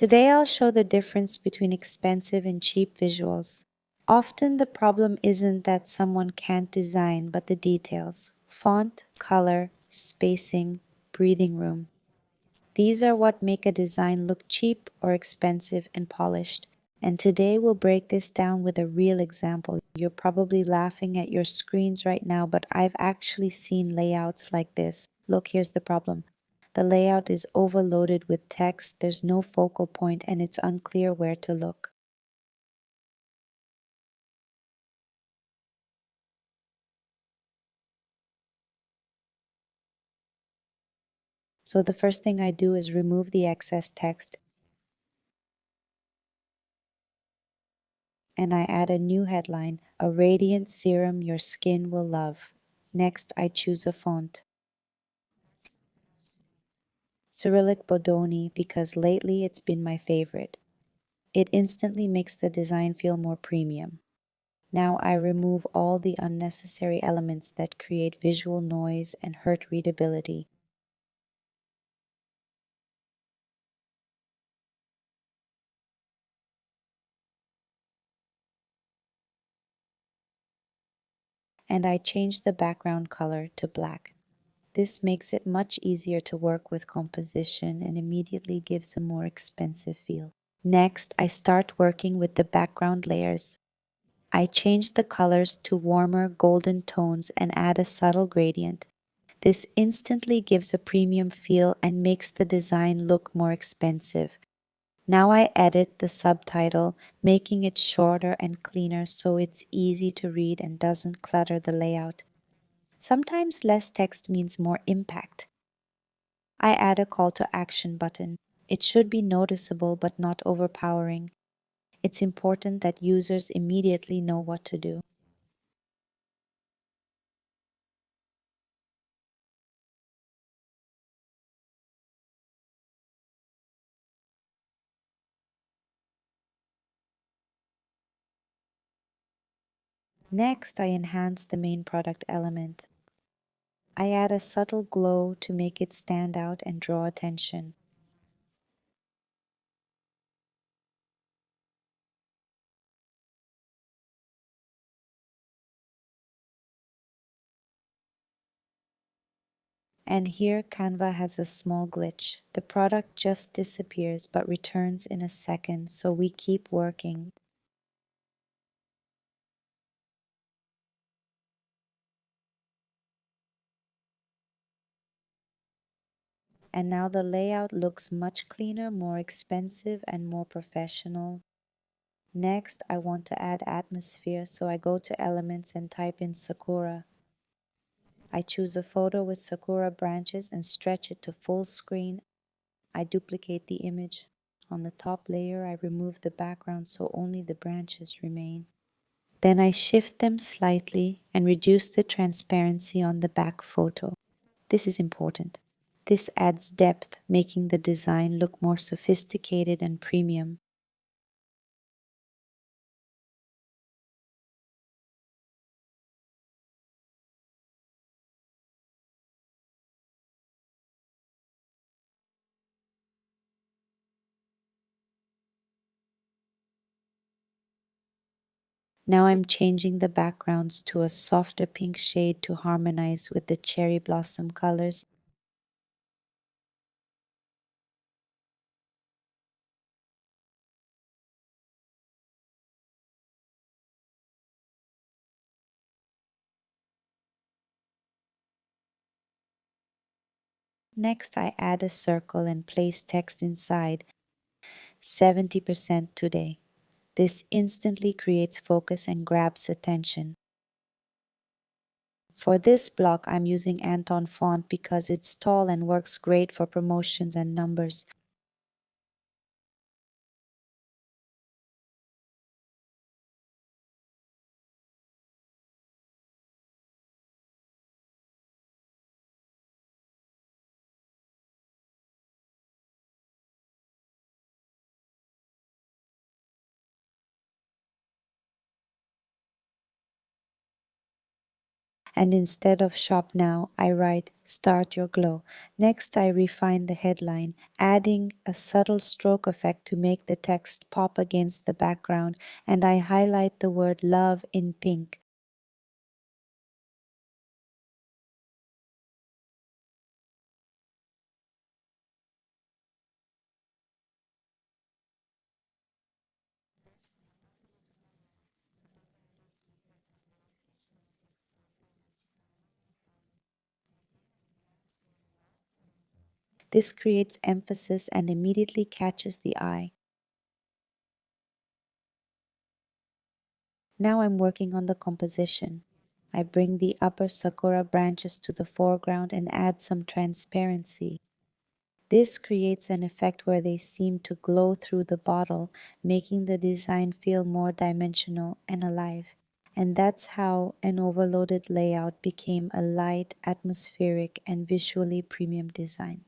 Today I'll show the difference between expensive and cheap visuals. Often the problem isn't that someone can't design, but the details: font, color, spacing, breathing room. These are what make a design look cheap or expensive and polished. And today we'll break this down with a real example. You're probably laughing at your screens right now, but I've actually seen layouts like this. Look, here's the problem. The layout is overloaded with text, there's no focal point, and it's unclear where to look. So the first thing I do is remove the excess text, and I add a new headline: a radiant serum your skin will love. Next, I choose a font, Cyrillic Bodoni, because lately it's been my favorite. It instantly makes the design feel more premium. Now I remove all the unnecessary elements that create visual noise and hurt readability. And I change the background color to black. This makes it much easier to work with composition and immediately gives a more expensive feel. Next, I start working with the background layers. I change the colors to warmer golden tones and add a subtle gradient. This instantly gives a premium feel and makes the design look more expensive. Now I edit the subtitle, making it shorter and cleaner so it's easy to read and doesn't clutter the layout. Sometimes less text means more impact. I add a call to action button. It should be noticeable but not overpowering. It's important that users immediately know what to do. Next, I enhance the main product element. I add a subtle glow to make it stand out and draw attention. And here Canva has a small glitch. The product just disappears but returns in a second, so we keep working. And now the layout looks much cleaner, more expensive, and more professional. Next, I want to add atmosphere, so I go to Elements and type in Sakura. I choose a photo with sakura branches and stretch it to full screen. I duplicate the image. On the top layer, I remove the background so only the branches remain. Then I shift them slightly and reduce the transparency on the back photo. This is important. This adds depth, making the design look more sophisticated and premium. Now I'm changing the backgrounds to a softer pink shade to harmonize with the cherry blossom colors. Next, I add a circle and place text inside, 70% today. This instantly creates focus and grabs attention. For this block, I'm using Anton font because it's tall and works great for promotions and numbers. And instead of shop now, I write start your glow. Next, I refine the headline, adding a subtle stroke effect to make the text pop against the background, and I highlight the word love in pink. This creates emphasis and immediately catches the eye. Now I'm working on the composition. I bring the upper sakura branches to the foreground and add some transparency. This creates an effect where they seem to glow through the bottle, making the design feel more dimensional and alive. And that's how an overloaded layout became a light, atmospheric, and visually premium design.